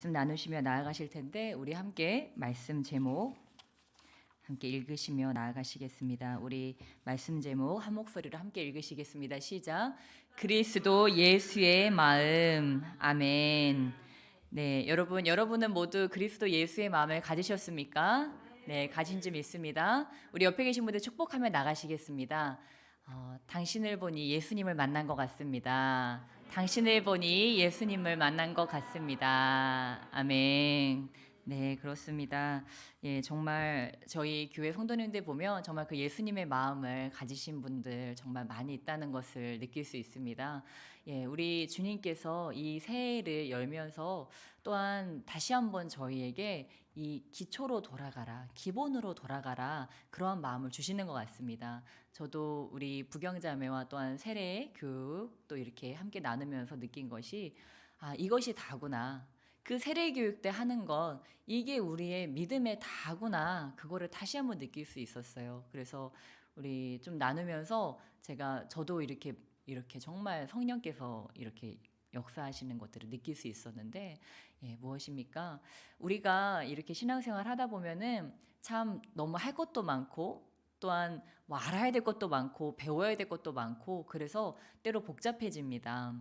말씀 나누시며 나아가실 텐데 우리 함께 말씀 제목 함께 읽으시며 나아가시겠습니다. 우리 말씀 제목 한 목소리로 함께 읽으시겠습니다. 시작. 그리스도 예수의 마음. 아멘. 네, 여러분은 모두 그리스도 예수의 마음을 가지셨습니까? 네, 가진 줄 믿습니다. 우리 옆에 계신 분들 축복하며 나가시겠습니다. 당신을 보니 예수님을 만난 것 같습니다. 당신을 보니 예수님을 만난 것 같습니다. 아멘. 네, 그렇습니다. 예, 정말 저희 교회 성도님들 보면 정말 그 예수님의 마음을 가지신 분들 정말 많이 있다는 것을 느낄 수 있습니다. 예, 우리 주님께서 이 새해를 열면서 또한 다시 한번 저희에게 이 기초로 돌아가라, 기본으로 돌아가라 그러한 마음을 주시는 것 같습니다. 저도 우리 부경자매와 또한 세례 교육 또 이렇게 함께 나누면서 느낀 것이 이것이 다구나. 그 세례 교육 때 하는 건 이게 우리의 믿음의 다구나. 그거를 다시 한번 느낄 수 있었어요. 그래서 우리 좀 나누면서 저도 이렇게 정말 성령께서 이렇게 역사하시는 것들을 느낄 수 있었는데, 예, 무엇입니까? 우리가 이렇게 신앙생활 하다 보면은 참 너무 할 것도 많고 또한 뭐 알아야 될 것도 많고 배워야 될 것도 많고 그래서 때로 복잡해집니다.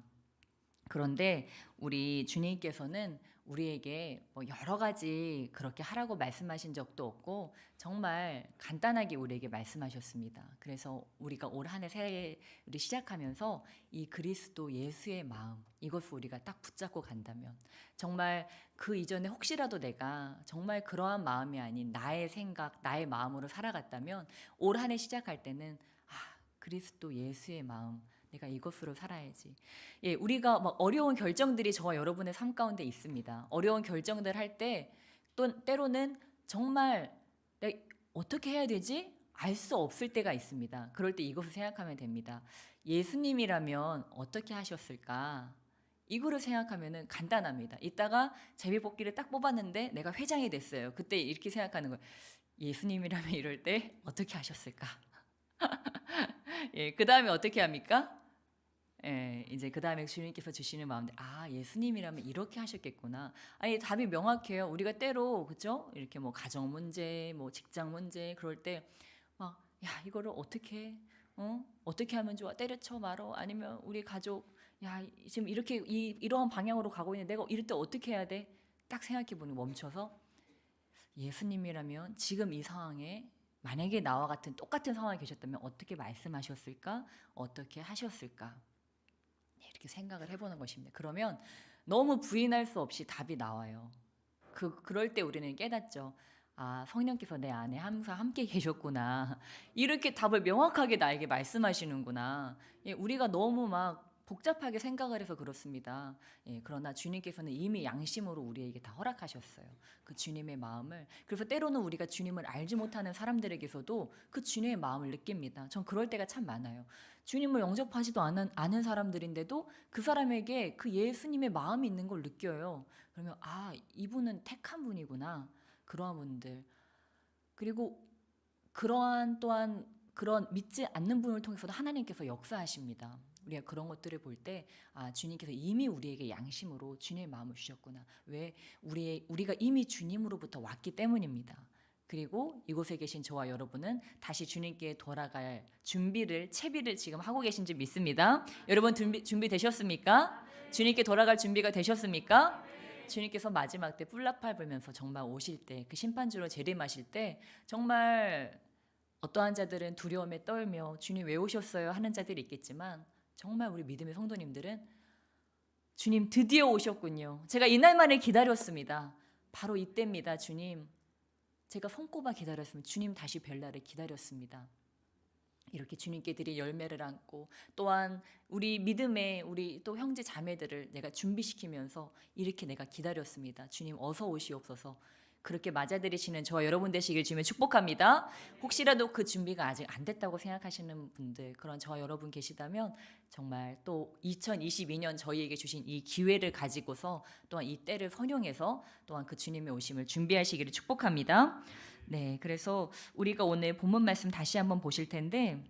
그런데 우리 주님께서는 우리에게 뭐 여러 가지 그렇게 하라고 말씀하신 적도 없고 정말 간단하게 우리에게 말씀하셨습니다. 그래서 우리가 올 한 해 새해를 시작하면서 이 그리스도 예수의 마음 이것을 우리가 딱 붙잡고 간다면 정말 그 이전에 혹시라도 내가 정말 그러한 마음이 아닌 나의 생각, 나의 마음으로 살아갔다면 올 한 해 시작할 때는 그리스도 예수의 마음 내가 이것으로 살아야지. 예, 우리가 막 어려운 결정들이 저와 여러분의 삶 가운데 있습니다. 어려운 결정들 할 때 또 때로는 정말 내가 어떻게 해야 되지? 알 수 없을 때가 있습니다. 그럴 때 이것을 생각하면 됩니다. 예수님이라면 어떻게 하셨을까? 이거를 생각하면은 간단합니다. 이따가 제비뽑기를 딱 뽑았는데 내가 회장이 됐어요. 그때 이렇게 생각하는 거예요. 예수님이라면 이럴 때 어떻게 하셨을까? 예, 그 다음에 어떻게 합니까? 예, 이제 그 다음에 주님께서 주시는 마음들, 예수님이라면 이렇게 하셨겠구나. 아니, 답이 명확해요. 우리가 때로, 그죠? 이렇게 뭐 가정 문제, 뭐 직장 문제, 그럴 때, 막, 야, 이거를 어떻게, 어떻게 하면 좋아? 때려쳐 말어? 아니면 우리 가족, 야, 지금 이렇게, 이러한 방향으로 가고 있는데 내가 이럴 때 어떻게 해야 돼? 딱 생각해보는 멈춰서, 예수님이라면 지금 이 상황에 만약에 나와 같은 똑같은 상황에 계셨다면 어떻게 말씀하셨을까? 어떻게 하셨을까? 이렇게 생각을 해보는 것입니다. 그러면 너무 부인할 수 없이 답이 나와요. 그럴 때 우리는 깨닫죠. 성령께서 내 안에 항상 함께 계셨구나. 이렇게 답을 명확하게 나에게 말씀하시는구나. 예, 우리가 너무 막 복잡하게 생각을 해서 그렇습니다. 예, 그러나 주님께서는 이미 양심으로 우리에게 다 허락하셨어요. 그 주님의 마음을. 그래서 때로는 우리가 주님을 알지 못하는 사람들에게서도 그 주님의 마음을 느낍니다. 전 그럴 때가 참 많아요. 주님을 영접하지도 않은 사람들인데도 그 사람에게 그 예수님의 마음이 있는 걸 느껴요. 그러면 이분은 택한 분이구나. 그러한 분들. 그리고 그러한 또한 그런 믿지 않는 분을 통해서도 하나님께서 역사하십니다. 우리가 그런 것들을 볼 때 주님께서 이미 우리에게 양심으로 주님의 마음을 주셨구나. 왜? 우리가 이미 주님으로부터 왔기 때문입니다. 그리고 이곳에 계신 저와 여러분은 다시 주님께 돌아갈 채비를 지금 하고 계신 줄 믿습니다. 여러분 준비되셨습니까? 주님께 돌아갈 준비가 되셨습니까? 주님께서 마지막 때 뿔나팔 불면서 정말 오실 때 그 심판주로 재림하실 때 정말 어떠한 자들은 두려움에 떨며 주님 왜 오셨어요 하는 자들이 있겠지만 정말 우리 믿음의 성도님들은 주님 드디어 오셨군요. 제가 이날만을 기다렸습니다. 바로 이때입니다. 주님 제가 손꼽아 기다렸으면 주님 다시 뵐 날을 기다렸습니다. 이렇게 주님께 드릴 열매를 안고 또한 우리 믿음의 우리 또 형제 자매들을 내가 준비시키면서 이렇게 내가 기다렸습니다. 주님 어서 오시옵소서. 그렇게 맞아들이시는 저와 여러분 되시길 주님을 축복합니다. 혹시라도 그 준비가 아직 안 됐다고 생각하시는 분들, 그런 저와 여러분 계시다면 정말 또 2022년 저희에게 주신 이 기회를 가지고서 또한 이 때를 선용해서 또한 그 주님의 오심을 준비하시기를 축복합니다. 네, 그래서 우리가 오늘 본문 말씀 다시 한번 보실 텐데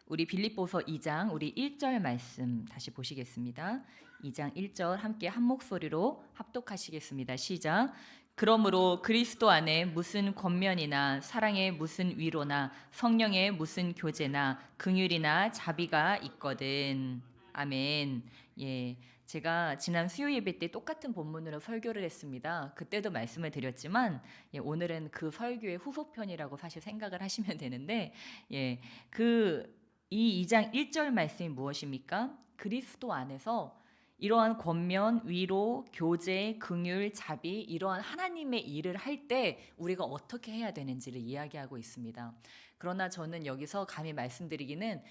우리 빌립보서 2장 우리 1절 말씀 다시 보시겠습니다. 2장 1절 함께 한 목소리로 합독하시겠습니다. 시작. 그러므로 그리스도 안에 무슨 권면이나 사랑의 무슨 위로나 성령의 무슨 교제나 긍휼이나 자비가 있거든. 아멘. 예. 제가 지난 수요 예배 때 똑같은 본문으로 설교를 했습니다. 그때도 말씀을 드렸지만 오늘은 그 설교의 후속편이라고 사실 생각을 하시면 되는데 이 2장 1절 말씀이 무엇입니까? 그리스도 안에서 이러한 권면, 위로, 교제, 긍휼, 자비 이러한 하나님의 일을 할 때 우리가 어떻게 해야 되는지를 이야기하고 있습니다. 그러나 저는 여기서 감히 말씀드리기는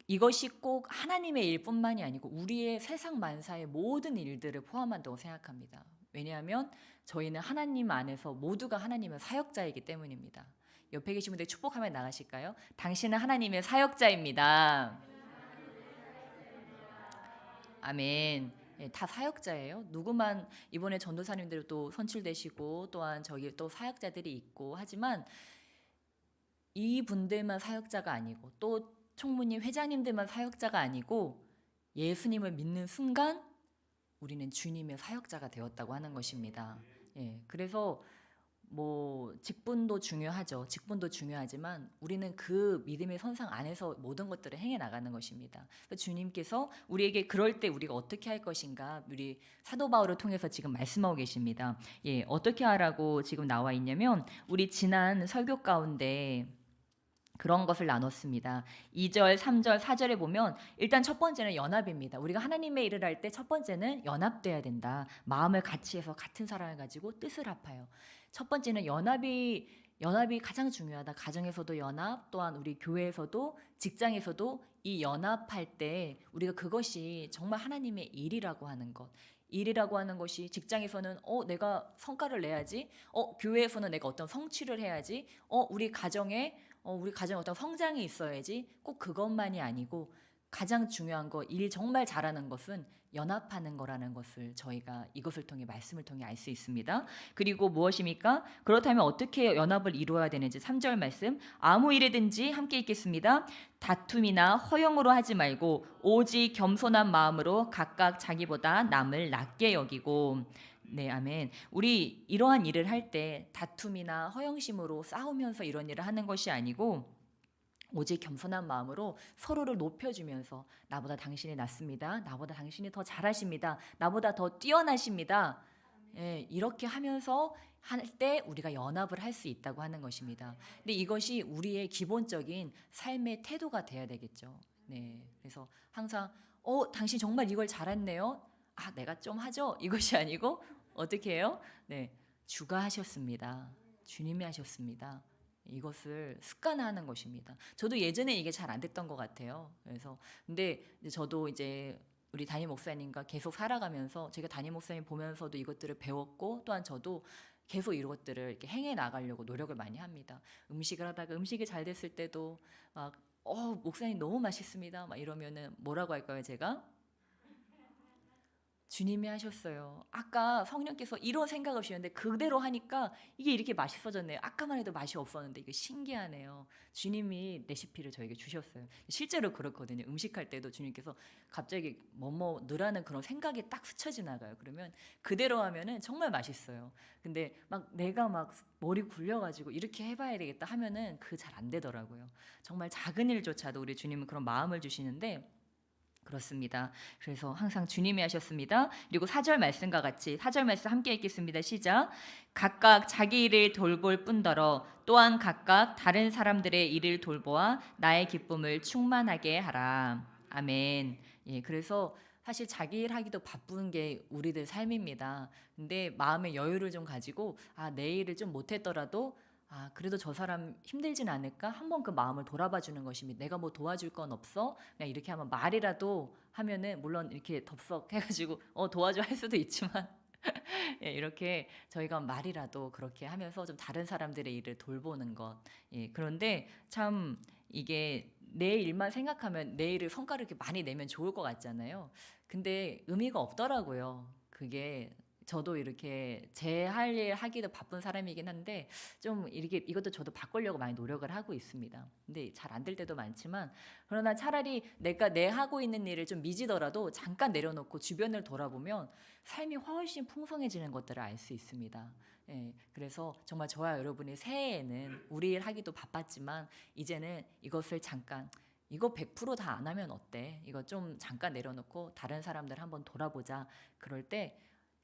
이것이 꼭 하나님의 일뿐만이 아니고 우리의 세상 만사의 모든 일들을 포함한다고 생각합니다. 왜냐하면 저희는 하나님 안에서 모두가 하나님의 사역자이기 때문입니다. 옆에 계신 분들 축복하며 나가실까요? 당신은 하나님의 사역자입니다. 아멘. 예, 다 사역자예요. 누구만 이번에 전도사님들 또 선출되시고 또한 저기 또 사역자들이 있고 하지만 이분들만 사역자가 아니고 또 총무님 회장님들만 사역자가 아니고 예수님을 믿는 순간 우리는 주님의 사역자가 되었다고 하는 것입니다. 예, 그래서 뭐 직분도 중요하죠. 직분도 중요하지만 우리는 그 믿음의 선상 안에서 모든 것들을 행해 나가는 것입니다. 주님께서 우리에게 그럴 때 우리가 어떻게 할 것인가 우리 사도 바울을 통해서 지금 말씀하고 계십니다. 예, 어떻게 하라고 지금 나와 있냐면 우리 지난 설교 가운데 그런 것을 나눴습니다. 2절, 3절, 4절에 보면 일단 첫 번째는 연합입니다. 우리가 하나님의 일을 할 때 첫 번째는 연합돼야 된다. 마음을 같이 해서 같은 사랑을 가지고 뜻을 합하여. 첫 번째는 연합이 가장 중요하다. 가정에서도 연합, 또한 우리 교회에서도 직장에서도 이 연합할 때 우리가 그것이 정말 하나님의 일이라고 하는 것. 일이라고 하는 것이 직장에서는 내가 성과를 내야지. 교회에서는 내가 어떤 성취를 해야지. 우리 가정에 어떤 성장이 있어야지. 꼭 그것만이 아니고 가장 중요한 거, 일 정말 잘하는 것은 연합하는 거라는 것을 저희가 이것을 통해 말씀을 통해 알 수 있습니다. 그리고 무엇입니까? 그렇다면 어떻게 연합을 이루어야 되는지 3절 말씀. 아무 일에든지 함께 있겠습니다. 다툼이나 허영으로 하지 말고 오직 겸손한 마음으로 각각 자기보다 남을 낮게 여기고. 네, 아멘. 우리 이러한 일을 할 때 다툼이나 허영심으로 싸우면서 이런 일을 하는 것이 아니고 오직 겸손한 마음으로 서로를 높여주면서 나보다 당신이 낫습니다. 나보다 당신이 더 잘하십니다. 나보다 더 뛰어나십니다. 예, 이렇게 하면서 할 때 우리가 연합을 할 수 있다고 하는 것입니다. 근데 이것이 우리의 기본적인 삶의 태도가 돼야 되겠죠. 네, 그래서 항상 당신 정말 이걸 잘했네요. 내가 좀 하죠. 이것이 아니고 어떻게 해요? 네, 주가 하셨습니다. 주님이 하셨습니다. 이것을 습관화하는 것입니다. 저도 예전에 이게 잘 안 됐던 것 같아요. 그래서 근데 저도 이제 우리 담임 목사님과 계속 살아가면서 제가 담임 목사님 보면서도 이것들을 배웠고 또한 저도 계속 이것들을 이렇게 행해 나가려고 노력을 많이 합니다. 음식을 하다가 음식이 잘 됐을 때도 막 목사님 너무 맛있습니다. 막 이러면은 뭐라고 할까요, 제가? 주님이 하셨어요. 아까 성령께서 이런 생각 없이 했는데 그대로 하니까 이게 이렇게 맛있어졌네요. 아까만 해도 맛이 없었는데 이게 신기하네요. 주님이 레시피를 저에게 주셨어요. 실제로 그렇거든요. 음식할 때도 주님께서 갑자기 뭐뭐 넣으라는 그런 생각이 딱 스쳐 지나가요. 그러면 그대로 하면은 정말 맛있어요. 근데 막 내가 막 머리 굴려가지고 이렇게 해봐야 되겠다 하면은 그 잘 안 되더라고요. 정말 작은 일조차도 우리 주님은 그런 마음을 주시는데 그렇습니다. 그래서 항상 주님이 하셨습니다. 그리고 4절 말씀과 같이 4절 말씀 함께 읽겠습니다. 시작. 각각 자기 일을 돌볼 뿐더러 또한 각각 다른 사람들의 일을 돌보아 나의 기쁨을 충만하게 하라. 아멘. 예, 그래서 사실 자기 일 하기도 바쁜 게 우리들 삶입니다. 근데 마음의 여유를 좀 가지고 내 일을 좀 못했더라도 그래도 저 사람 힘들진 않을까? 한번 그 마음을 돌아봐 주는 것입니다. 내가 뭐 도와줄 건 없어? 그냥 이렇게 하면 말이라도 하면은 물론 이렇게 덥석 해가지고 도와줘 할 수도 있지만 예, 이렇게 저희가 말이라도 그렇게 하면서 좀 다른 사람들의 일을 돌보는 것. 예, 그런데 참 이게 내 일만 생각하면 내 일을 성과를 이렇게 많이 내면 좋을 것 같잖아요. 근데 의미가 없더라고요. 그게 저도 이렇게 제 할 일 하기도 바쁜 사람이긴 한데 좀 이렇게 이것도 저도 바꾸려고 많이 노력을 하고 있습니다. 근데 잘 안 될 때도 많지만 그러나 차라리 내가 내 하고 있는 일을 좀 미지더라도 잠깐 내려놓고 주변을 돌아보면 삶이 훨씬 풍성해지는 것들을 알 수 있습니다. 예, 그래서 정말 저와 여러분이 새해에는 우리 일 하기도 바빴지만 이제는 이것을 잠깐 이거 100% 다 안 하면 어때? 이거 좀 잠깐 내려놓고 다른 사람들 한번 돌아보자. 그럴 때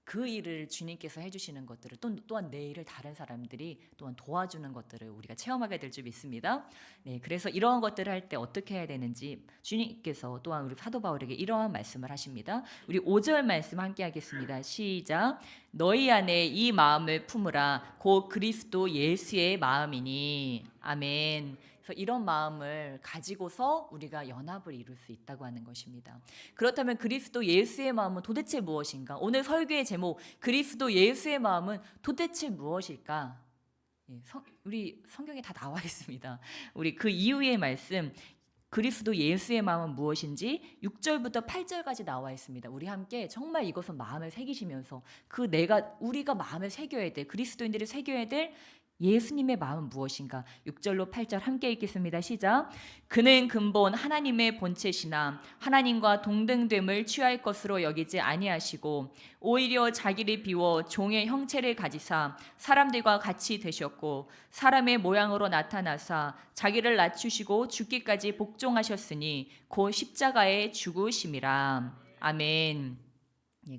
그 일을 주님께서 해주시는 것들을 또한 내 일을 다른 사람들이 또한 도와주는 것들을 우리가 체험하게 될 줄 믿습니다. 네, 그래서 이러한 것들을 할 때 어떻게 해야 되는지 주님께서 또한 우리 사도 바울에게 이러한 말씀을 하십니다. 우리 5절 말씀 함께 하겠습니다. 시작. 너희 안에 이 마음을 품으라. 곧 그리스도 예수의 마음이니. 아멘. 그래서 이런 마음을 가지고서 우리가 연합을 이룰 수 있다고 하는 것입니다. 그렇다면 그리스도 예수의 마음은 도대체 무엇인가? 오늘 설교의 제목 그리스도 예수의 마음은 도대체 무엇일까? 우리 성경에 다 나와 있습니다. 우리 그 이후의 말씀 그리스도 예수의 마음은 무엇인지 6절부터 8절까지 나와 있습니다. 우리 함께 정말 이것은 마음에 새기시면서 우리가 마음에 새겨야 될 그리스도인들이 새겨야 될 예수님의 마음은 무엇인가? 6절로 8절 함께 읽겠습니다. 시작. 그는 근본 하나님의 본체시나 하나님과 동등됨을 취할 것으로 여기지 아니하시고 오히려 자기를 비워 종의 형체를 가지사 사람들과 같이 되셨고 사람의 모양으로 나타나사 자기를 낮추시고 죽기까지 복종하셨으니 곧 십자가에 죽으심이라. 아멘.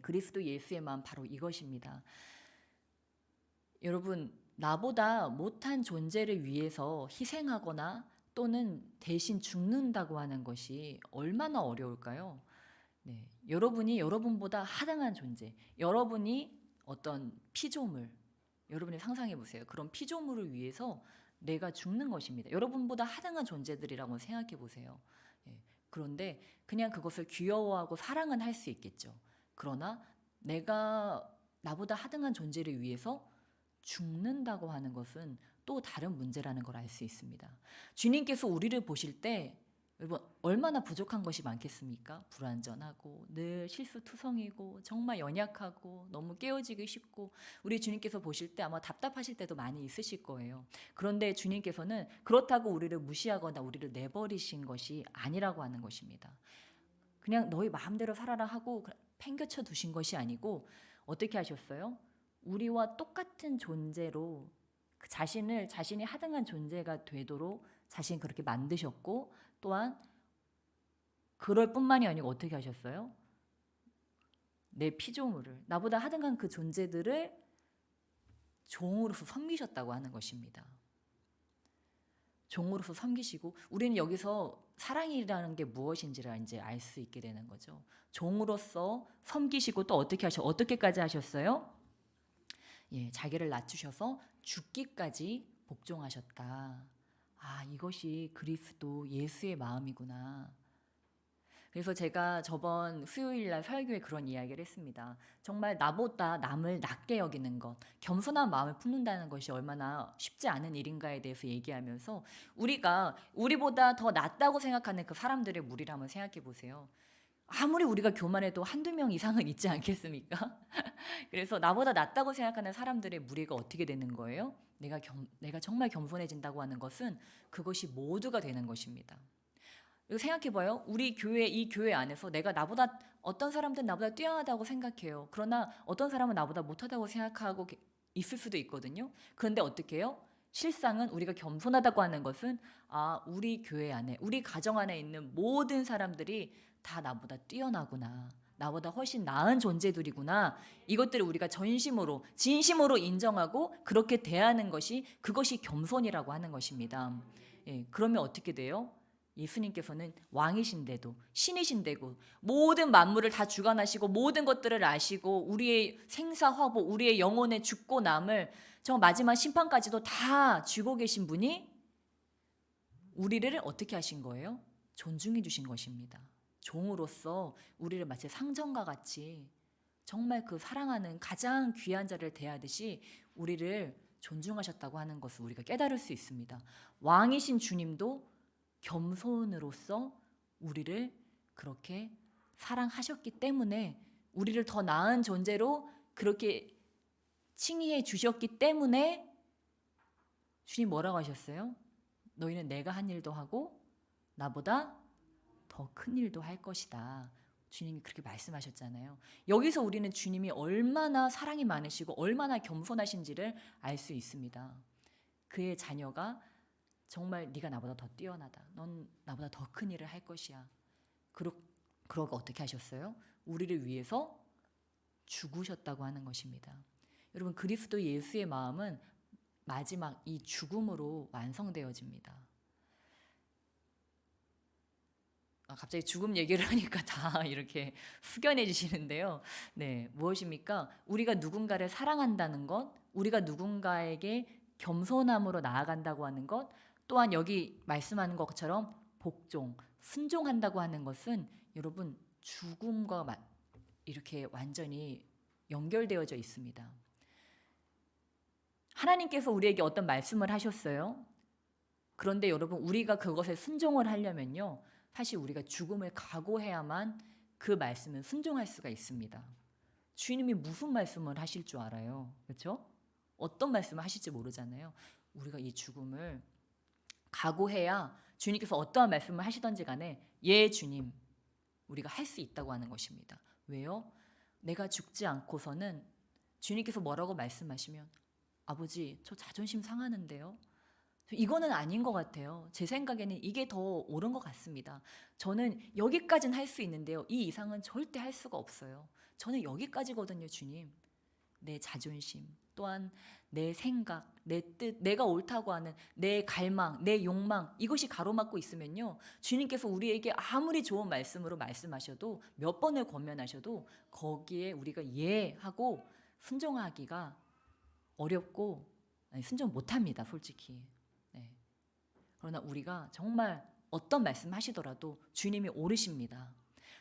그리스도 예수의 마음 바로 이것입니다. 여러분 나보다 못한 존재를 위해서 희생하거나 또는 대신 죽는다고 하는 것이 얼마나 어려울까요? 네, 여러분이 여러분보다 하등한 존재, 여러분이 어떤 피조물, 여러분이 상상해 보세요. 그런 피조물을 위해서 내가 죽는 것입니다. 여러분보다 하등한 존재들이라고 생각해 보세요. 그런데 그냥 그것을 귀여워하고 사랑은 할 수 있겠죠. 그러나 내가 나보다 하등한 존재를 위해서 죽는다고 하는 것은 또 다른 문제라는 걸 알 수 있습니다. 주님께서 우리를 보실 때 여러분 얼마나 부족한 것이 많겠습니까? 불완전하고 늘 실수투성이고 정말 연약하고 너무 깨어지기 쉽고 우리 주님께서 보실 때 아마 답답하실 때도 많이 있으실 거예요. 그런데 주님께서는 그렇다고 우리를 무시하거나 우리를 내버리신 것이 아니라고 하는 것입니다. 그냥 너희 마음대로 살아라 하고 팽겨쳐 두신 것이 아니고 어떻게 하셨어요? 우리와 똑같은 존재로 자신이 하등한 존재가 되도록 자신 그렇게 만드셨고 또한 그럴 뿐만이 아니고 어떻게 하셨어요? 내 피조물을 나보다 하등한 그 존재들을 종으로서 섬기셨다고 하는 것입니다. 종으로서 섬기시고 우리는 여기서 사랑이라는 게 무엇인지를 이제 알 수 있게 되는 거죠. 종으로서 섬기시고 또 어떻게까지 하셨어요? 자기를 낮추셔서 죽기까지 복종하셨다. 이것이 그리스도 예수의 마음이구나. 그래서 제가 저번 수요일날 설교에 그런 이야기를 했습니다. 정말 나보다 남을 낮게 여기는 것, 겸손한 마음을 품는다는 것이 얼마나 쉽지 않은 일인가에 대해서 얘기하면서 우리보다 더 낫다고 생각하는 그 사람들의 무리를 한번 생각해 보세요. 아무리 우리가 교만해도 한두 명 이상은 있지 않겠습니까? 그래서 나보다 낫다고 생각하는 사람들의 무리가 어떻게 되는 거예요? 내가 정말 겸손해진다고 하는 것은 그것이 모두가 되는 것입니다. 그리고 생각해봐요. 이 교회 안에서 어떤 사람들은 나보다 뛰어나다고 생각해요. 그러나 어떤 사람은 나보다 못하다고 생각하고 있을 수도 있거든요. 그런데 어떻게 해요? 실상은 우리가 겸손하다고 하는 것은 우리 교회 안에, 우리 가정 안에 있는 모든 사람들이 다 나보다 뛰어나구나. 나보다 훨씬 나은 존재들이구나. 이것들을 우리가 진심으로 인정하고 그렇게 대하는 그것이 겸손이라고 하는 것입니다. 그러면 어떻게 돼요? 예수님께서는 왕이신데도 신이신데도 모든 만물을 다 주관하시고 모든 것들을 아시고 우리의 생사화복, 우리의 영혼의 죽고 남을 저 마지막 심판까지도 다 쥐고 계신 분이 우리를 어떻게 하신 거예요? 존중해 주신 것입니다. 종으로서 우리를 마치 상전과 같이 정말 그 사랑하는 가장 귀한 자를 대하듯이 우리를 존중하셨다고 하는 것을 우리가 깨달을 수 있습니다. 왕이신 주님도 겸손으로서 우리를 그렇게 사랑하셨기 때문에 우리를 더 나은 존재로 그렇게 칭의해 주셨기 때문에 주님 뭐라고 하셨어요? 너희는 내가 한 일도 하고 나보다 더 큰 일도 할 것이다. 주님이 그렇게 말씀하셨잖아요. 여기서 우리는 주님이 얼마나 사랑이 많으시고 얼마나 겸손하신지를 알 수 있습니다. 그의 자녀가 정말 네가 나보다 더 뛰어나다. 넌 나보다 더 큰 일을 할 것이야. 그러고 어떻게 하셨어요? 우리를 위해서 죽으셨다고 하는 것입니다. 여러분, 그리스도 예수의 마음은 마지막 이 죽음으로 완성되어집니다. 갑자기 죽음 얘기를 하니까 다 이렇게 숙연해지시는데요. 네, 무엇입니까? 우리가 누군가를 사랑한다는 것, 우리가 누군가에게 겸손함으로 나아간다고 하는 것, 또한 여기 말씀하는 것처럼 복종, 순종한다고 하는 것은 여러분 죽음과 이렇게 완전히 연결되어져 있습니다. 하나님께서 우리에게 어떤 말씀을 하셨어요. 그런데 여러분, 우리가 그것에 순종을 하려면요, 사실 우리가 죽음을 각오해야만 그 말씀은 순종할 수가 있습니다. 주님이 무슨 말씀을 하실 줄 알아요. 그렇죠? 어떤 말씀을 하실지 모르잖아요. 우리가 이 죽음을 각오해야 주님께서 어떠한 말씀을 하시던지 간에 예 주님, 우리가 할 수 있다고 하는 것입니다. 왜요? 내가 죽지 않고서는 주님께서 뭐라고 말씀하시면 아버지, 저 자존심 상하는데요. 이거는 아닌 것 같아요. 제 생각에는 이게 더 옳은 것 같습니다. 저는 여기까지는 할 수 있는데요. 이 이상은 절대 할 수가 없어요. 저는 여기까지거든요, 주님. 내 자존심, 또한 내 생각, 내 뜻, 내가 옳다고 하는 내 갈망, 내 욕망, 이것이 가로막고 있으면요, 주님께서 우리에게 아무리 좋은 말씀으로 말씀하셔도, 몇 번을 권면하셔도 거기에 우리가 예 하고 순종하기가 어렵고 순종 못합니다, 솔직히. 네. 그러나 우리가 정말 어떤 말씀 하시더라도 주님이 옳으십니다.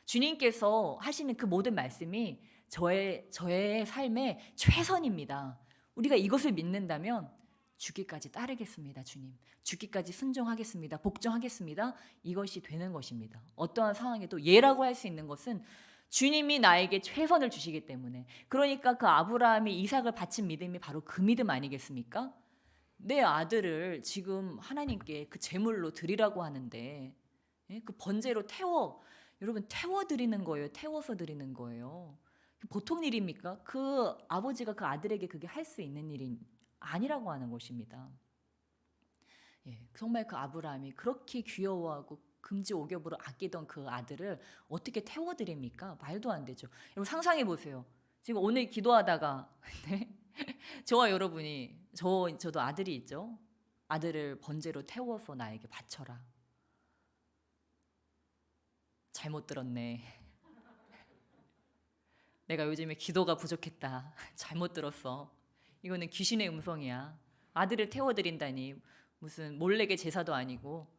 주님께서 하시는 그 모든 말씀이 저의 삶의 최선입니다. 우리가 이것을 믿는다면 죽기까지 따르겠습니다. 주님, 죽기까지 순종하겠습니다. 복종하겠습니다. 이것이 되는 것입니다. 어떠한 상황에도 예라고 할 수 있는 것은 주님이 나에게 최선을 주시기 때문에. 그러니까 그 아브라함이 이삭을 바친 믿음이 바로 그 믿음 아니겠습니까? 내 아들을 지금 하나님께 그 제물로 드리라고 하는데 그 번제로 여러분 태워드리는 거예요. 태워서 드리는 거예요. 보통 일입니까? 그 아버지가 그 아들에게 그게 할 수 있는 일이 아니라고 하는 것입니다. 정말 그 아브라함이 그렇게 귀여워하고 금지옥엽으로 아끼던 그 아들을 어떻게 태워드립니까? 말도 안 되죠. 여러분 상상해 보세요. 지금 오늘 기도하다가 저와 여러분이 저도 아들이 있죠. 아들을 번제로 태워서 나에게 바쳐라. 잘못 들었네. 내가 요즘에 기도가 부족했다. 잘못 들었어. 이거는 귀신의 음성이야. 아들을 태워드린다니 무슨 몰래게 제사도 아니고.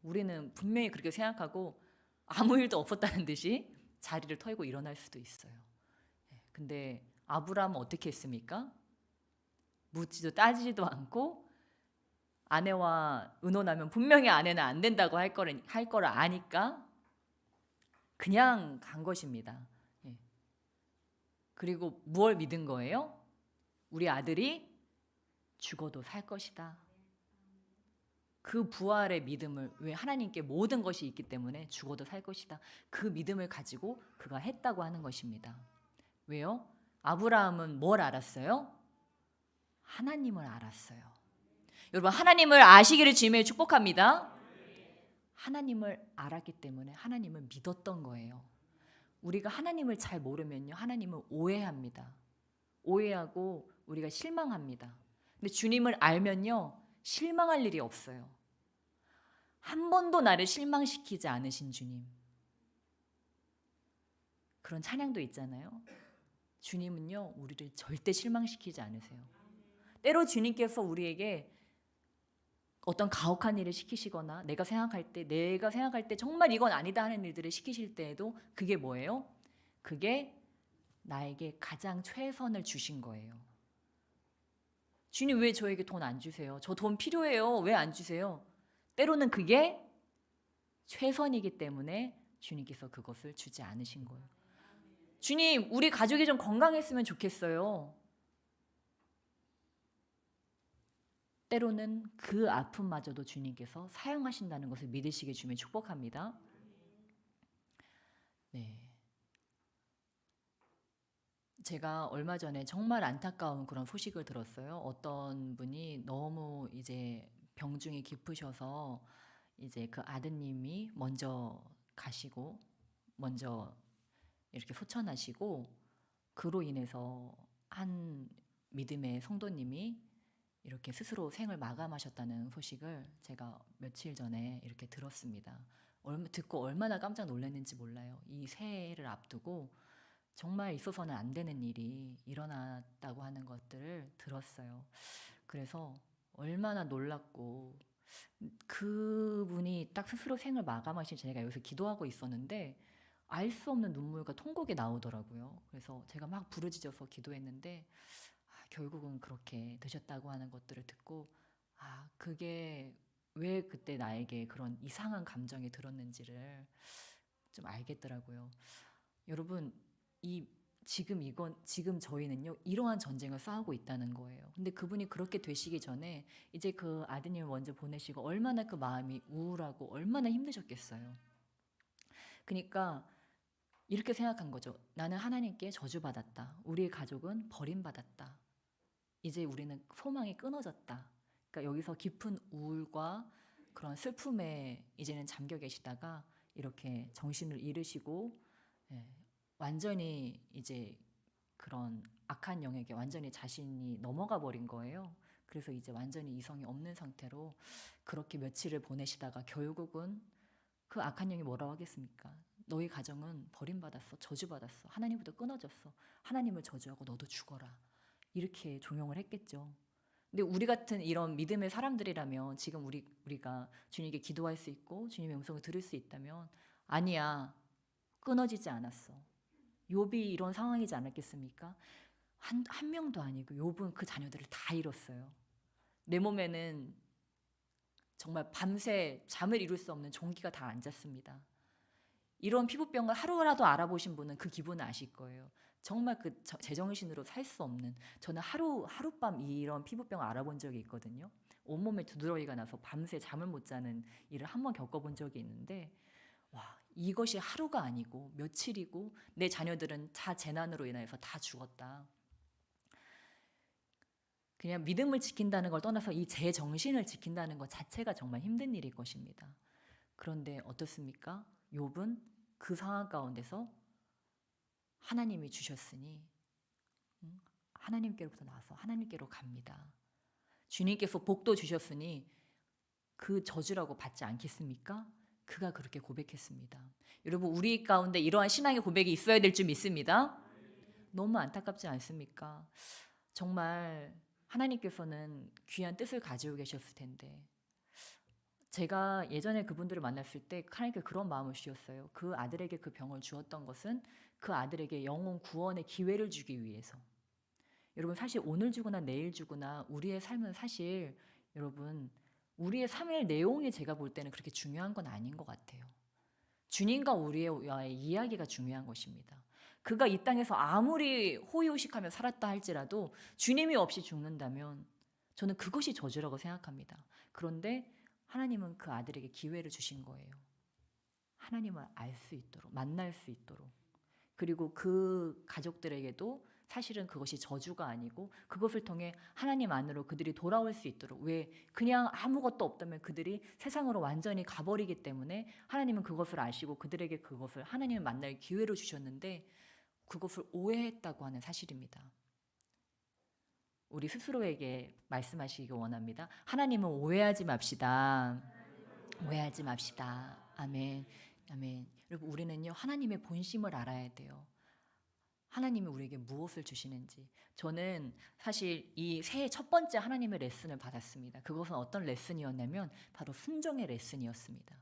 우리는 분명히 그렇게 생각하고 아무 일도 없었다는 듯이 자리를 털고 일어날 수도 있어요. 근데 아브라함은 어떻게 했습니까? 묻지도 따지지도 않고 아내와 의논하면 분명히 아내는 안 된다고 할 거를 아니까 그냥 간 것입니다. 그리고 무엇을 믿은 거예요? 우리 아들이 죽어도 살 것이다. 그 부활의 믿음을, 왜 하나님께 모든 것이 있기 때문에 죽어도 살 것이다. 그 믿음을 가지고 그가 했다고 하는 것입니다. 왜요? 아브라함은 뭘 알았어요? 하나님을 알았어요. 여러분, 하나님을 아시기를 주님의 축복합니다. 하나님을 알았기 때문에 하나님을 믿었던 거예요. 우리가 하나님을 잘 모르면요, 하나님을 오해합니다. 오해하고 우리가 실망합니다. 근데 주님을 알면요, 실망할 일이 없어요. 한 번도 나를 실망시키지 않으신 주님. 그런 찬양도 있잖아요. 주님은요, 우리를 절대 실망시키지 않으세요. 때로 주님께서 우리에게 어떤 가혹한 일을 시키시거나 내가 생각할 때 정말 이건 아니다 하는 일들을 시키실 때에도 그게 뭐예요? 그게 나에게 가장 최선을 주신 거예요. 주님, 왜 저에게 돈 안 주세요? 저 돈 필요해요. 왜 안 주세요? 때로는 그게 최선이기 때문에 주님께서 그것을 주지 않으신 거예요. 주님, 우리 가족이 좀 건강했으면 좋겠어요. 때로는 그 아픔마저도 주님께서 사용하신다는 것을 믿으시게 주면 축복합니다. 네. 제가 얼마 전에 정말 안타까운 그런 소식을 들었어요. 어떤 분이 너무 이제 병중이 깊으셔서 이제 그 아드님이 먼저 가시고 먼저 이렇게 소천하시고 그로 인해서 한 믿음의 성도님이 이렇게 스스로 생을 마감하셨다는 소식을 제가 며칠 전에 이렇게 들었습니다. 듣고 얼마나 깜짝 놀랐는지 몰라요. 이 새해를 앞두고 정말 있어서는 안 되는 일이 일어났다고 하는 것들을 들었어요. 그래서 얼마나 놀랐고 그분이 딱 스스로 생을 마감하신 제가 여기서 기도하고 있었는데 알 수 없는 눈물과 통곡이 나오더라고요. 그래서 제가 막 부르짖어서 기도했는데 결국은 그렇게 되셨다고 하는 것들을 듣고 그게 왜 그때 나에게 그런 이상한 감정이 들었는지를 좀 알겠더라고요. 여러분, 지금 저희는요 이러한 전쟁을 싸우고 있다는 거예요. 근데 그분이 그렇게 되시기 전에 이제 그 아드님을 먼저 보내시고 얼마나 그 마음이 우울하고 얼마나 힘드셨겠어요. 그러니까 이렇게 생각한 거죠. 나는 하나님께 저주받았다. 우리의 가족은 버림받았다. 이제 우리는 소망이 끊어졌다. 그러니까 여기서 깊은 우울과 그런 슬픔에 이제는 잠겨 계시다가 이렇게 정신을 잃으시고 완전히 이제 그런 악한 영역에 완전히 자신이 넘어가 버린 거예요. 그래서 이제 완전히 이성이 없는 상태로 그렇게 며칠을 보내시다가 결국은 그 악한 영이 뭐라고 하겠습니까? 너희 가정은 버림받았어. 저주받았어. 하나님부터 끊어졌어. 하나님을 저주하고 너도 죽어라. 이렇게 종용을 했겠죠. 근데 우리 같은 이런 믿음의 사람들이라면 지금 우리가 주님께 기도할 수 있고 주님의 음성을 들을 수 있다면 아니야. 끊어지지 않았어. 욥이 이런 상황이지 않았겠습니까? 한 명도 아니고 욥은 그 자녀들을 다 잃었어요. 내 몸에는 정말 밤새 잠을 이룰 수 없는 종기가 다 앉았습니다. 이런 피부병을 하루라도 알아보신 분은 그 기분을 아실 거예요. 정말 그 제정신으로 살 수 없는, 저는 하룻밤 이런 피부병을 알아본 적이 있거든요. 온몸에 두드러기가 나서 밤새 잠을 못 자는 일을 한번 겪어본 적이 있는데 이것이 하루가 아니고 며칠이고 내 자녀들은 다 재난으로 인해서 다 죽었다. 그냥 믿음을 지킨다는 걸 떠나서 이 제 정신을 지킨다는 것 자체가 정말 힘든 일일 것입니다. 그런데 어떻습니까? 욥은 그 상황 가운데서 하나님이 주셨으니 하나님께로부터 나와서 하나님께로 갑니다. 주님께서 복도 주셨으니 그 저주라고 받지 않겠습니까? 그가 그렇게 고백했습니다. 여러분, 우리 가운데 이러한 신앙의 고백이 있어야 될 줄 믿습니다. 너무 안타깝지 않습니까? 정말 하나님께서는 귀한 뜻을 가지고 계셨을 텐데 제가 예전에 그분들을 만났을 때 하나님께 그런 마음을 주셨어요. 그 아들에게 그 병을 주었던 것은 그 아들에게 영혼 구원의 기회를 주기 위해서. 여러분, 사실 오늘 주거나 내일 주거나 우리의 삶은 사실 여러분 우리의 삶의 내용이 제가 볼 때는 그렇게 중요한 건 아닌 것 같아요. 주님과 우리의 이야기가 중요한 것입니다. 그가 이 땅에서 아무리 호의호식하며 살았다 할지라도 주님이 없이 죽는다면 저는 그것이 저주라고 생각합니다. 그런데 하나님은 그 아들에게 기회를 주신 거예요. 하나님을 알 수 있도록, 만날 수 있도록. 그리고 그 가족들에게도 사실은 그것이 저주가 아니고 그것을 통해 하나님 안으로 그들이 돌아올 수 있도록. 왜? 그냥 아무것도 없다면 그들이 세상으로 완전히 가버리기 때문에 하나님은 그것을 아시고 그들에게 그것을 하나님을 만날 기회를 주셨는데 그것을 오해했다고 하는 사실입니다. 우리 스스로에게 말씀하시기 원합니다. 하나님은 오해하지 맙시다. 오해하지 맙시다. 아멘. 아멘. 여러분, 우리는요 하나님의 본심을 알아야 돼요. 하나님이 우리에게 무엇을 주시는지. 저는 사실 이 새해 첫 번째 하나님의 레슨을 받았습니다. 그것은 어떤 레슨이었냐면 바로 순종의 레슨이었습니다.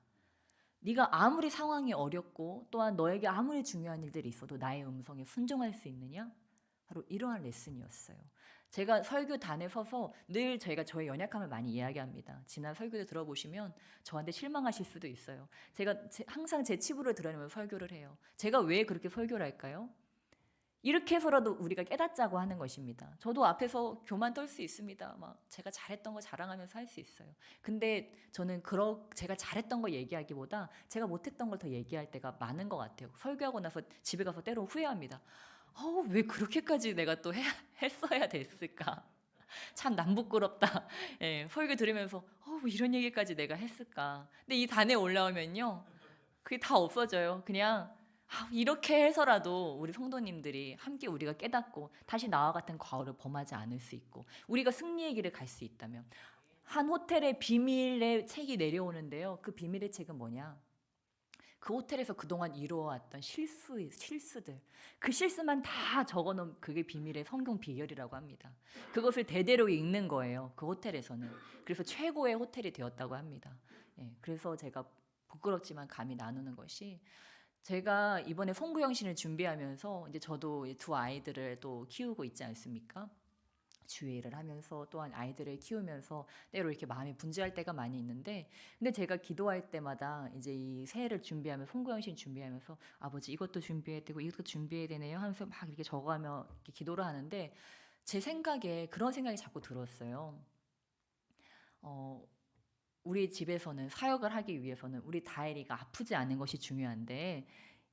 네가 아무리 상황이 어렵고 또한 너에게 아무리 중요한 일들이 있어도 나의 음성에 순종할 수 있느냐? 바로 이러한 레슨이었어요. 제가 설교단에 서서 늘 저희가 저의 연약함을 많이 이야기합니다. 지난 설교를 들어보시면 저한테 실망하실 수도 있어요. 제가 항상 제 치부를 드러내면서 설교를 해요. 제가 왜 그렇게 설교를 할까요? 이렇게 해서라도 우리가 깨닫자고 하는 것입니다. 저도 앞에서 교만 떨 수 있습니다. 막 제가 잘했던 거 자랑하면서 할 수 있어요. 근데 저는 제가 잘했던 거 얘기하기보다 제가 못했던 걸 더 얘기할 때가 많은 것 같아요. 설교하고 나서 집에 가서 때로 후회합니다. 왜 그렇게까지 내가 또 했어야 됐을까? 참 남부끄럽다. 예, 설교 들으면서 이런 얘기까지 내가 했을까? 근데 이 단에 올라오면요, 그게 다 없어져요. 그냥 이렇게 해서라도 우리 성도님들이 함께 우리가 깨닫고 다시 나와 같은 과오를 범하지 않을 수 있고 우리가 승리의 길을 갈 수 있다면, 한 호텔의 비밀의 책이 내려오는데요. 그 비밀의 책은 뭐냐? 그 호텔에서 그동안 이루어왔던 실수들, 그 실수만 다 적어놓은 그게 비밀의 성경 비결이라고 합니다. 그것을 대대로 읽는 거예요. 그 호텔에서는. 그래서 최고의 호텔이 되었다고 합니다. 예, 그래서 제가 부끄럽지만 감히 나누는 것이, 제가 이번에 송구영신을 준비하면서 이제 저도 두 아이들을 또 키우고 있지 않습니까? 주일을 하면서 또한 아이들을 키우면서 때로 이렇게 마음이 분주할 때가 많이 있는데, 근데 제가 기도할 때마다 이제 이 새해를 준비하면서, 송구영신 준비하면서 아버지 이것도 준비해야 되고 이것도 준비해야 되네요 하면서 막 이렇게 적어가며 이렇게 기도를 하는데, 제 생각에 그런 생각이 자꾸 들었어요. 어, 우리 집에서는 사역을 하기 위해서는 우리 다혜리가 아프지 않은 것이 중요한데,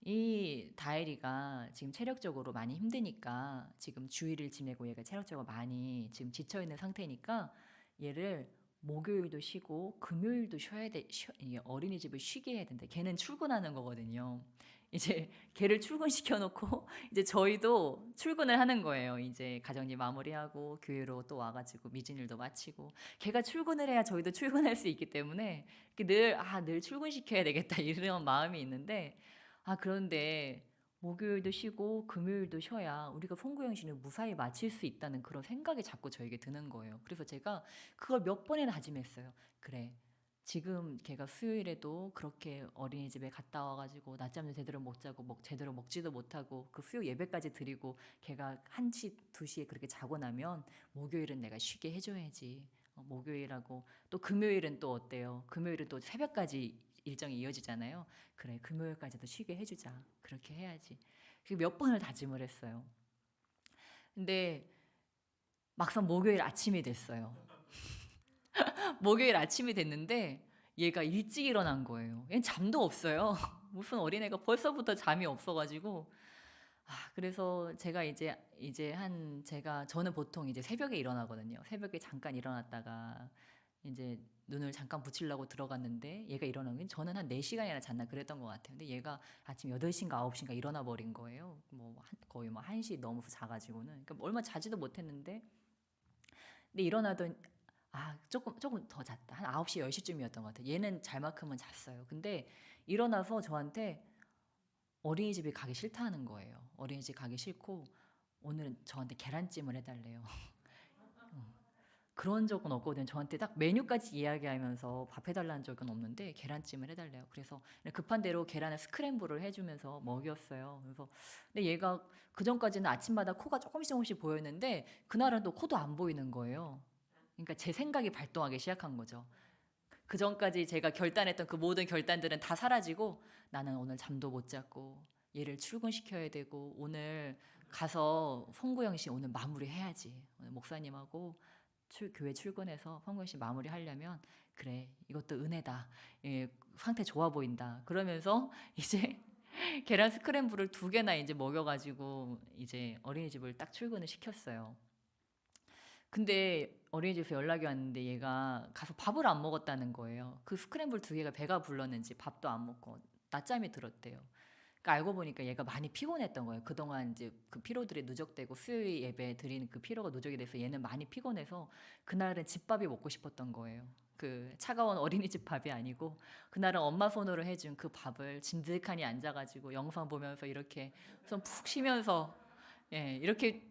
이 다혜리가 지금 체력적으로 많이 힘드니까, 지금 주일을 지내고 얘가 체력적으로 많이 지금 지쳐 있는 상태니까 얘를 목요일도 쉬고 금요일도 쉬어야 돼. 이게 어린이집을 쉬게 해야 된다. 걔는 출근하는 거거든요. 이제 걔를 출근시켜 놓고 이제 저희도 출근을 하는 거예요. 이제 가정일 마무리하고 교회로 또 와가지고 미진일도 마치고, 걔가 출근을 해야 저희도 출근할 수 있기 때문에 늘 출근시켜야 되겠다 이런 마음이 있는데, 그런데 목요일도 쉬고 금요일도 쉬어야 우리가 송구영신을 무사히 마칠 수 있다는 그런 생각이 자꾸 저에게 드는 거예요. 그래서 제가 그걸 몇 번이나 다짐했어요. 그래, 지금 걔가 수요일에도 그렇게 어린이집에 갔다 와가지고 낮잠도 제대로 못 자고 제대로 먹지도 못하고 그 수요 예배까지 드리고 걔가 1시, 2시에 그렇게 자고 나면 목요일은 내가 쉬게 해줘야지. 목요일하고 또 금요일은 또 어때요? 금요일은 또 새벽까지 일정이 이어지잖아요. 그래, 금요일까지도 쉬게 해주자. 그렇게 해야지. 몇 번을 다짐을 했어요. 근데 막상 목요일 아침이 됐어요. 목요일 아침이 됐는데 얘가 일찍 일어난 거예요. 얘는 잠도 없어요. 무슨 어린애가 벌써부터 잠이 없어가지고, 그래서 제가 저는 보통 이제 새벽에 일어나거든요. 새벽에 잠깐 일어났다가 이제 눈을 잠깐 붙이려고 들어갔는데 얘가 일어나면, 저는 한 4시간이나 잤나 그랬던 것 같아요. 근데 얘가 아침 8시인가 9시인가 일어나 버린 거예요. 거의 1시 넘어서 자가지고는. 그러니까 얼마 자지도 못했는데, 근데 일어나던, 조금 더 잤다. 한 9시, 10시쯤이었던 것 같아요. 얘는 잘만큼은 잤어요. 근데 일어나서 저한테 어린이집에 가기 싫다는 거예요. 어린이집 가기 싫고 오늘은 저한테 계란찜을 해달래요. 그런 적은 없거든요. 저한테 딱 메뉴까지 이야기하면서 밥 해달라는 적은 없는데 계란찜을 해달래요. 그래서 급한 대로 계란을 스크램블을 해주면서 먹였어요. 그래서 근데 얘가 그 전까지는 아침마다 코가 조금씩 보였는데 그날은 또 코도 안 보이는 거예요. 그러니까 제 생각이 발동하기 시작한 거죠. 그 전까지 제가 결단했던 그 모든 결단들은 다 사라지고, 나는 오늘 잠도 못 잤고 얘를 출근시켜야 되고 오늘 가서 송구영 씨 오늘 마무리해야지. 오늘 목사님하고 교회 출근해서 송구영 씨 마무리하려면, 그래 이것도 은혜다. 예, 상태 좋아 보인다. 그러면서 이제 계란 스크램블을 2개나 이제 먹여가지고 이제 어린이집을 딱 출근을 시켰어요. 근데 어린이집에서 연락이 왔는데 얘가 가서 밥을 안 먹었다는 거예요. 그 스크램블 2개가 배가 불렀는지 밥도 안 먹고 낮잠이 들었대요. 그러니까 알고 보니까 얘가 많이 피곤했던 거예요. 그동안 이제 그 피로들이 누적되고 수요일 예배 드리는 그 피로가 누적이 돼서 얘는 많이 피곤해서 그날은 집밥이 먹고 싶었던 거예요. 그 차가운 어린이집 밥이 아니고 그날은 엄마 손으로 해준 그 밥을 진득하니 앉아가지고 영상 보면서 이렇게 좀 푹 쉬면서, 예, 이렇게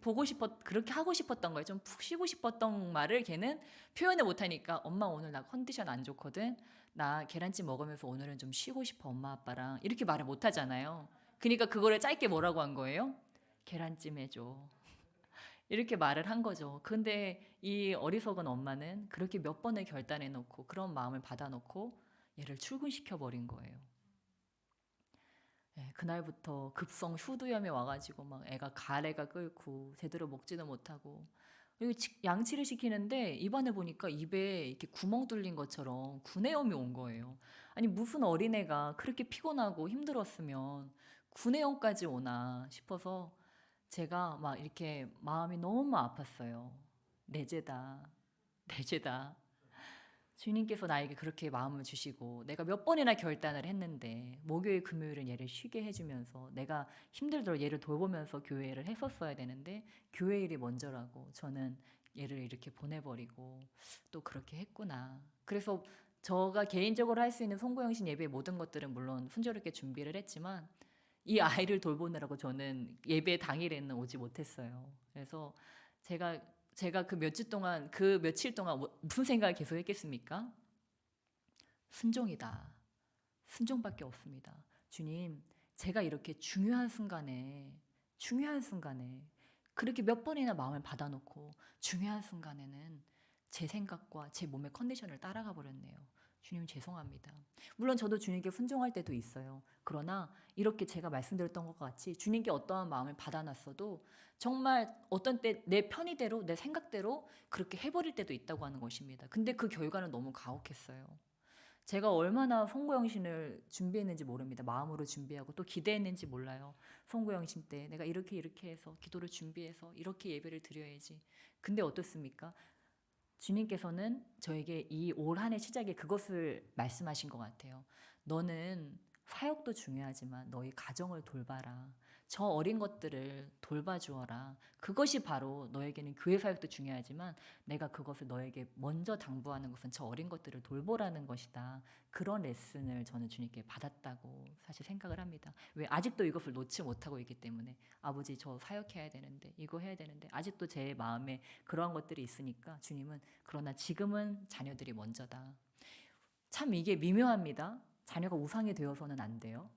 그렇게 하고 싶었던 거예요. 좀 푹 쉬고 싶었던 말을 걔는 표현을 못하니까, 엄마 오늘 나 컨디션 안 좋거든. 나 계란찜 먹으면서 오늘은 좀 쉬고 싶어, 엄마 아빠랑. 이렇게 말을 못 하잖아요. 그러니까 그거를 짧게 뭐라고 한 거예요? 계란찜 해줘. 이렇게 말을 한 거죠. 근데 이 어리석은 엄마는 그렇게 몇 번을 결단해 놓고 그런 마음을 받아 놓고 얘를 출근시켜 버린 거예요. 그날부터 급성 후두염이 와가지고 막 애가 가래가 끓고 제대로 먹지도 못하고, 그리고 양치를 시키는데 입안에 보니까 입에 이렇게 구멍 뚫린 것처럼 구내염이 온 거예요. 아니 무슨 어린애가 그렇게 피곤하고 힘들었으면 구내염까지 오나 싶어서 제가 막 이렇게 마음이 너무 아팠어요. 내 죄다, 내 죄다. 주님께서 나에게 그렇게 마음을 주시고 내가 몇 번이나 결단을 했는데 목요일 금요일은 얘를 쉬게 해주면서 내가 힘들도록 얘를 돌보면서 교회를 했었어야 되는데 교회 일이 먼저라고 저는 얘를 이렇게 보내버리고 또 그렇게 했구나. 그래서 저가 개인적으로 할 수 있는 송구영신 예배 모든 것들은 물론 순조롭게 준비를 했지만 이 아이를 돌보느라고 저는 예배 당일에는 오지 못했어요. 그래서 제가 그 며칠 동안 무슨 생각을 계속 했겠습니까? 순종이다. 순종밖에 없습니다. 주님, 제가 이렇게 중요한 순간에 그렇게 몇 번이나 마음을 받아놓고 중요한 순간에는 제 생각과 제 몸의 컨디션을 따라가 버렸네요. 주님 죄송합니다. 물론 저도 주님께 순종할 때도 있어요. 그러나 이렇게 제가 말씀드렸던 것 같이 주님께 어떠한 마음을 받아놨어도 정말 어떤 때 내 편의대로 내 생각대로 그렇게 해버릴 때도 있다고 하는 것입니다. 근데 그 결과는 너무 가혹했어요. 제가 얼마나 송구영신을 준비했는지 모릅니다. 마음으로 준비하고 또 기대했는지 몰라요. 송구영신 때 내가 이렇게 해서 기도를 준비해서 이렇게 예배를 드려야지. 근데 어떻습니까? 주님께서는 저에게 이 올 한 해 시작에 그것을 말씀하신 것 같아요. 너는 사역도 중요하지만 너희 가정을 돌봐라. 저 어린 것들을 돌봐주어라. 그것이 바로 너에게는 교회 사역도 중요하지만 내가 그것을 너에게 먼저 당부하는 것은 저 어린 것들을 돌보라는 것이다. 그런 레슨을 저는 주님께 받았다고 사실 생각을 합니다. 왜 아직도 이것을 놓지 못하고 있기 때문에 아버지 저 사역해야 되는데 이거 해야 되는데 아직도 제 마음에 그러한 것들이 있으니까 주님은 그러나 지금은 자녀들이 먼저다. 참 이게 미묘합니다. 자녀가 우상이 되어서는 안 돼요.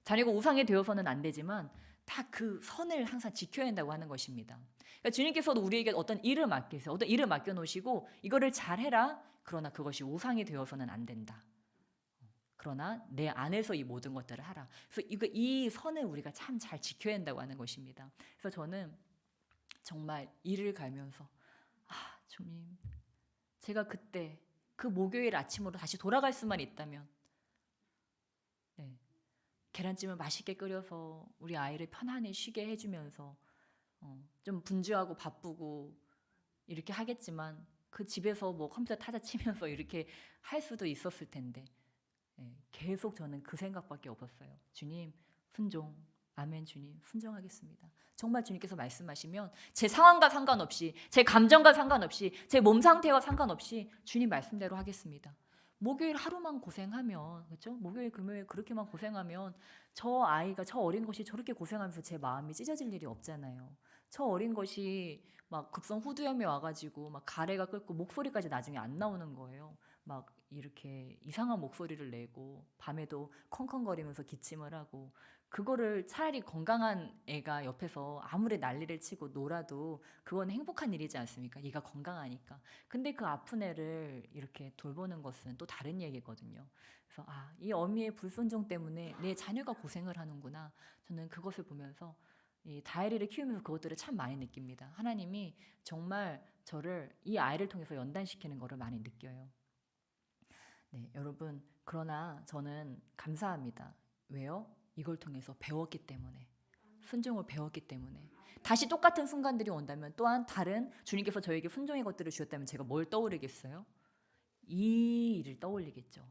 자녀가 우상이 되어서는 안 되지만 다 그 선을 항상 지켜야 한다고 하는 것입니다. 그러니까 주님께서도 우리에게 어떤 일을 맡기세요. 어떤 일을 맡겨놓으시고 이거를 잘해라. 그러나 그것이 우상이 되어서는 안 된다. 그러나 내 안에서 이 모든 것들을 하라. 그래서 이 선을 우리가 참 잘 지켜야 한다고 하는 것입니다. 그래서 저는 정말 일을 갈면서 주님, 제가 그때 그 목요일 아침으로 다시 돌아갈 수만 있다면 계란찜을 맛있게 끓여서 우리 아이를 편안히 쉬게 해주면서 좀 분주하고 바쁘고 이렇게 하겠지만 그 집에서 뭐 컴퓨터 타자 치면서 이렇게 할 수도 있었을 텐데 계속 저는 그 생각밖에 없었어요. 주님 순종, 아멘. 주님 순종하겠습니다. 정말 주님께서 말씀하시면 제 상황과 상관없이 제 감정과 상관없이 제 몸 상태와 상관없이 주님 말씀대로 하겠습니다. 목요일 하루만 고생하면, 그렇죠? 목요일 금요일 그렇게만 고생하면 저 아이가, 저 어린 것이 저렇게 고생하면서 제 마음이 찢어질 일이 없잖아요. 저 어린 것이 막 급성 후두염이 와가지고 막 가래가 끓고 목소리까지 나중에 안 나오는 거예요. 막 이렇게 이상한 목소리를 내고 밤에도 컹컹거리면서 기침을 하고, 그거를 차라리 건강한 애가 옆에서 아무리 난리를 치고 놀아도 그건 행복한 일이지 않습니까? 얘가 건강하니까. 근데 그 아픈 애를 이렇게 돌보는 것은 또 다른 얘기거든요. 그래서 이 어미의 불순종 때문에 내 자녀가 고생을 하는구나. 저는 그것을 보면서 이 다혜리를 키우면서 그것들을 참 많이 느낍니다. 하나님이 정말 저를 이 아이를 통해서 연단시키는 것을 많이 느껴요. 네, 여러분, 그러나 저는 감사합니다. 왜요? 이걸 통해서 배웠기 때문에, 순종을 배웠기 때문에. 다시 똑같은 순간들이 온다면, 또한 다른 주님께서 저에게 순종의 것들을 주셨다면 제가 뭘 떠오르겠어요? 이 일을 떠올리겠죠.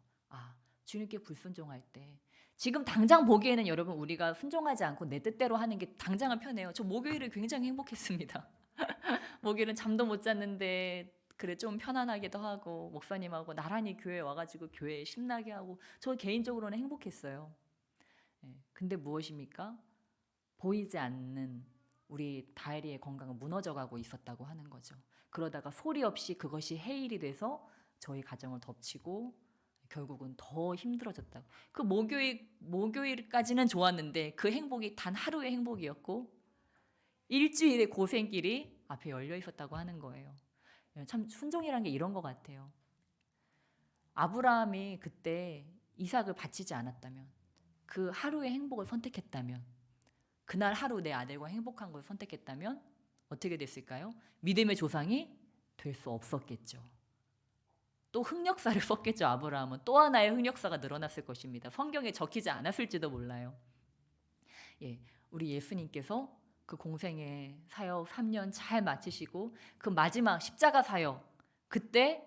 주님께 불순종할 때 지금 당장 보기에는 여러분 우리가 순종하지 않고 내 뜻대로 하는 게 당장은 편해요. 저 목요일을 굉장히 행복했습니다. 목요일은 잠도 못 잤는데 그래 좀 편안하기도 하고 목사님하고 나란히 교회 와가지고 교회에 신나게 하고 저 개인적으로는 행복했어요. 근데 무엇입니까? 보이지 않는 우리 다혜리의 건강은 무너져가고 있었다고 하는 거죠. 그러다가 소리 없이 그것이 해일이 돼서 저희 가정을 덮치고 결국은 더 힘들어졌다고. 그 목요일까지는 좋았는데 그 행복이 단 하루의 행복이었고 일주일의 고생길이 앞에 열려 있었다고 하는 거예요. 참 순종이라는 게 이런 것 같아요. 아브라함이 그때 이삭을 바치지 않았다면 그 하루의 행복을 선택했다면, 그날 하루 내 아들과 행복한 걸 선택했다면 어떻게 됐을까요? 믿음의 조상이 될 수 없었겠죠. 또 흑역사를 썼겠죠. 아브라함은 또 하나의 흑역사가 늘어났을 것입니다. 성경에 적히지 않았을지도 몰라요. 예, 우리 예수님께서 그 공생의 사역 3년 잘 마치시고 그 마지막 십자가 사역, 그때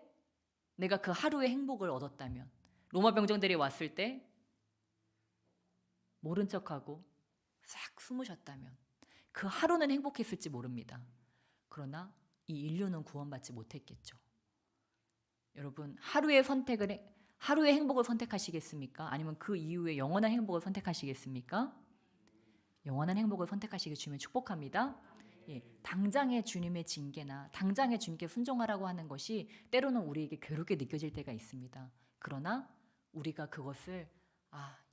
내가 그 하루의 행복을 얻었다면, 로마 병정들이 왔을 때 모른 척하고 싹 숨으셨다면 그 하루는 행복했을지 모릅니다. 그러나 이 인류는 구원받지 못했겠죠. 여러분, 하루의 행복을 선택하시겠습니까? 아니면 그 이후에 영원한 행복을 선택하시겠습니까? 영원한 행복을 선택하시길 주님을 축복합니다. 예, 당장의 주님의 징계나 당장의 주님께 순종하라고 하는 것이 때로는 우리에게 괴롭게 느껴질 때가 있습니다. 그러나 우리가 그것을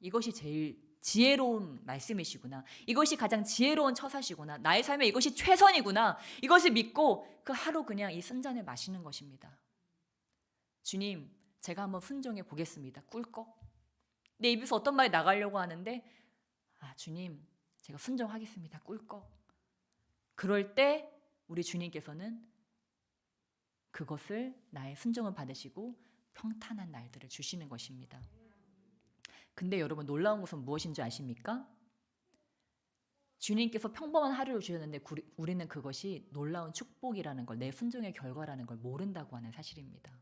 이것이 제일 지혜로운 말씀이시구나, 이것이 가장 지혜로운 처사시구나, 나의 삶에 이것이 최선이구나, 이것을 믿고 그 하루 그냥 이 쓴잔을 마시는 것입니다. 주님, 제가 한번 순종해 보겠습니다. 꿀꺽. 내 입에서 어떤 말이 나가려고 하는데 주님, 제가 순종하겠습니다. 꿀꺽. 그럴 때 우리 주님께서는 그것을 나의 순종을 받으시고 평탄한 날들을 주시는 것입니다. 근데 여러분, 놀라운 것은 무엇인 줄 아십니까? 주님께서 평범한 하루를 주셨는데 우리는 그것이 놀라운 축복이라는 걸, 내 순종의 결과라는 걸 모른다고 하는 사실입니다.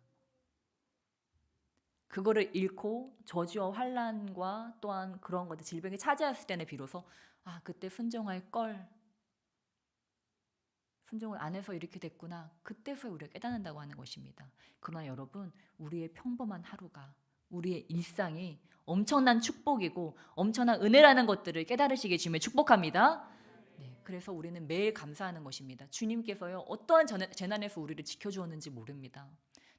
그거를 잃고 저주와 환난과 또한 그런 것들, 질병이 차지했을 때는 비로소 그때 순종할 걸, 순종을 안 해서 이렇게 됐구나, 그때서야 우리가 깨닫는다고 하는 것입니다. 그러나 여러분, 우리의 평범한 하루가, 우리의 일상이 엄청난 축복이고 엄청난 은혜라는 것들을 깨달으시길 주님을 축복합니다. 네, 그래서 우리는 매일 감사하는 것입니다. 주님께서요, 어떠한 재난에서 우리를 지켜주었는지 모릅니다.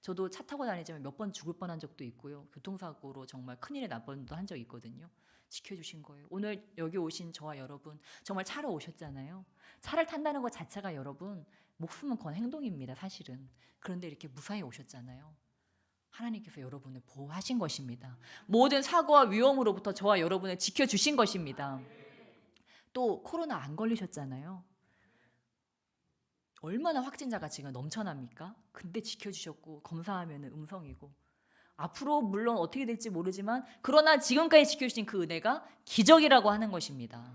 저도 차 타고 다니지만 몇 번 죽을 뻔한 적도 있고요, 교통사고로 정말 큰일이 날 뻔도 한 적이 있거든요. 지켜주신 거예요. 오늘 여기 오신 저와 여러분, 정말 차로 오셨잖아요. 차를 탄다는 것 자체가 여러분, 목숨은 건 행동입니다, 사실은. 그런데 이렇게 무사히 오셨잖아요. 하나님께서 여러분을 보호하신 것입니다. 모든 사고와 위험으로부터 저와 여러분을 지켜주신 것입니다. 또 코로나 안 걸리셨잖아요. 얼마나 확진자가 지금 넘쳐납니까? 근데 지켜주셨고, 검사하면 음성이고, 앞으로 물론 어떻게 될지 모르지만 그러나 지금까지 지켜주신 그 은혜가 기적이라고 하는 것입니다.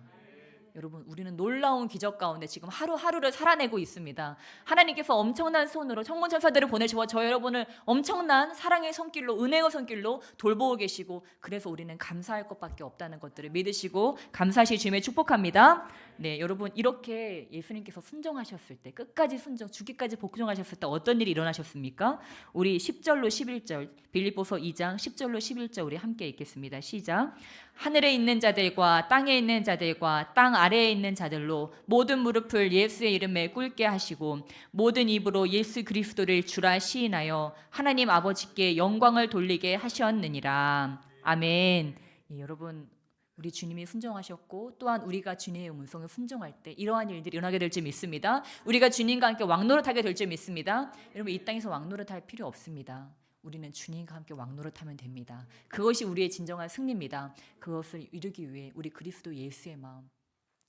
여러분, 우리는 놀라운 기적 가운데 지금 하루하루를 살아내고 있습니다. 하나님께서 엄청난 손으로 천군천사들을 보내시고 저 여러분을 엄청난 사랑의 손길로, 은혜의 손길로 돌보고 계시고, 그래서 우리는 감사할 것밖에 없다는 것들을 믿으시고 감사하실 주님의 축복합니다. 네, 여러분, 이렇게 예수님께서 순종하셨을 때, 끝까지 순종, 죽기까지 복종하셨을 때 어떤 일이 일어나셨습니까? 우리 10절로 11절, 빌립보서 2장 10절로 11절 우리 함께 읽겠습니다. 시작. 하늘에 있는 자들과 땅에 있는 자들과 땅 아래에 있는 자들로 모든 무릎을 예수의 이름에 꿇게 하시고 모든 입으로 예수 그리스도를 주라 시인하여 하나님 아버지께 영광을 돌리게 하셨느니라. 아멘. 예, 여러분, 우리 주님이 순종하셨고 또한 우리가 주님의 음성에 순종할 때 이러한 일들이 일어나게 될 줄 믿습니다. 우리가 주님과 함께 왕노릇하게 될 줄 믿습니다. 여러분, 이 땅에서 왕노릇할 필요 없습니다. 우리는 주님과 함께 왕노릇하면 됩니다. 그것이 우리의 진정한 승리입니다. 그것을 이루기 위해 우리 그리스도 예수의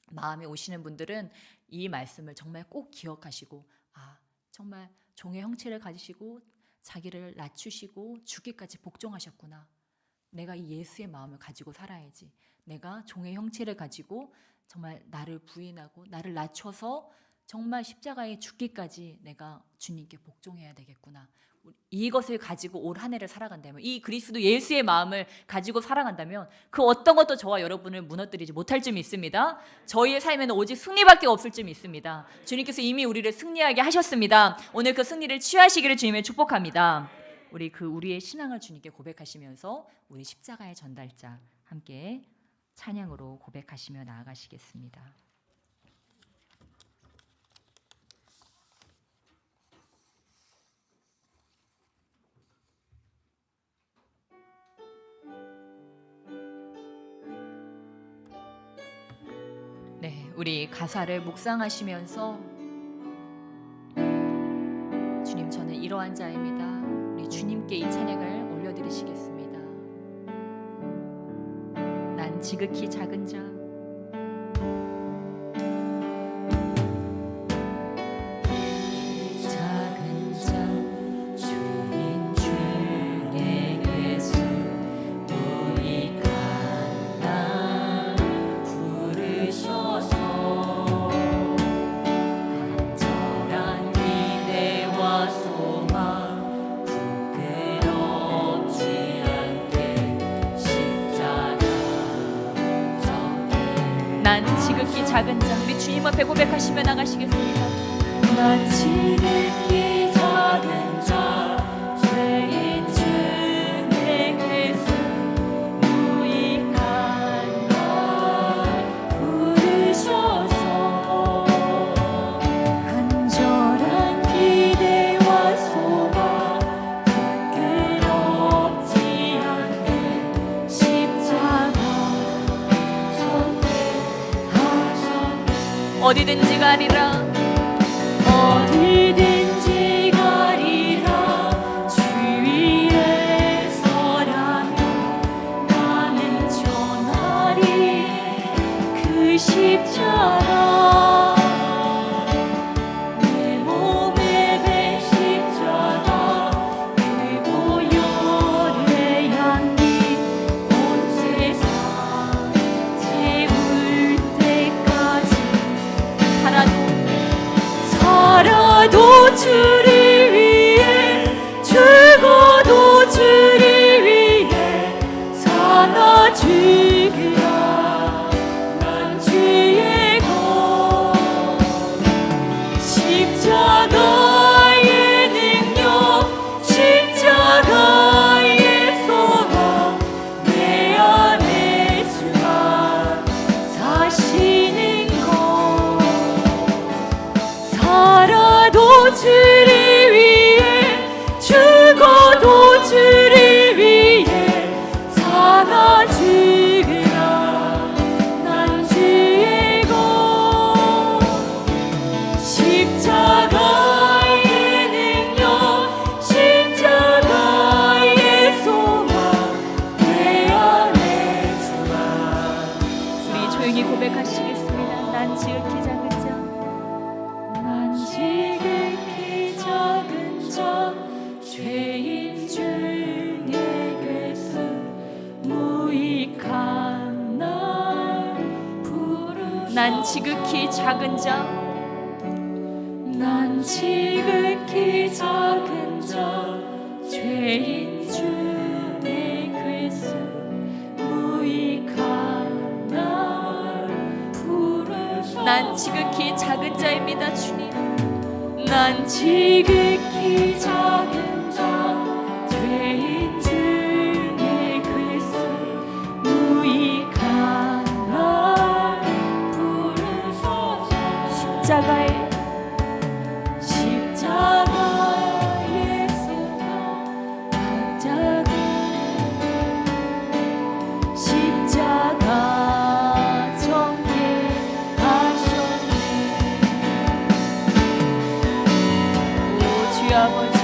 마음에 오시는 분들은 이 말씀을 정말 꼭 기억하시고, 정말 종의 형체를 가지시고 자기를 낮추시고 죽기까지 복종하셨구나. 내가 이 예수의 마음을 가지고 살아야지. 내가 종의 형체를 가지고 정말 나를 부인하고 나를 낮춰서 정말 십자가에 죽기까지 내가 주님께 복종해야 되겠구나. 이것을 가지고 올 한 해를 살아간다면, 이 그리스도 예수의 마음을 가지고 살아간다면 그 어떤 것도 저와 여러분을 무너뜨리지 못할 줄 믿습니다. 저희의 삶에는 오직 승리밖에 없을 줄 믿습니다. 주님께서 이미 우리를 승리하게 하셨습니다. 오늘 그 승리를 취하시기를 주님의 축복합니다. 우리의 신앙을 주님께 고백하시면서 우리 십자가의 전달자 함께 찬양으로 고백하시며 나아가시겠습니다. 네, 우리 가사를 묵상하시면서 주님, 저는 이러한 자입니다. 우리 주님께 이 찬양을 올려드리시겠습니다. 난 지극히 작은 자 난 지극히 작은 자 우리 주님 앞에 고백하시며 나가시겠습니다. 난 지극히 작은 자 죄인 중에 괴수 무익한 날 부르셔서 간절한 기대와 소망 부끄럽지 않게 십자가 어디든지 가리라 어디든지 가리라 주 위에 서라면 나는 전하리 그 십자가 내 몸에 밴 십자가 그 보혈의 향기 온 세상 채울 때까지 살아도 주를 위해 죽어도 주를 위해 사나 죽으라 난 주의 것 십자가의 능력 십자가의 소망 내 안에 주가 사시는 것 살아도 주를 위해 죽어도 주를 위해 사나 죽으라 난 주의 것 십자가의 능력 십자가의 소망 내 안에 주가 우리 조용히 고백하시겠습니다. 난 지극히 작은 자 난 지극히 작은 자 죄인 중에 괴수 무익한 날 부르셔 난 지극히 작은 자 난 지극히 작은 자 죄인 중에 괴수 무익한 날 부르셔 난 지극히 작은 자입니다. 주님 난 지극히 작은 자 죄인 중에 괴수 무익한 날 부르셔서 십자가의 소망 십자가 정죄하셨네 오 주여 아버지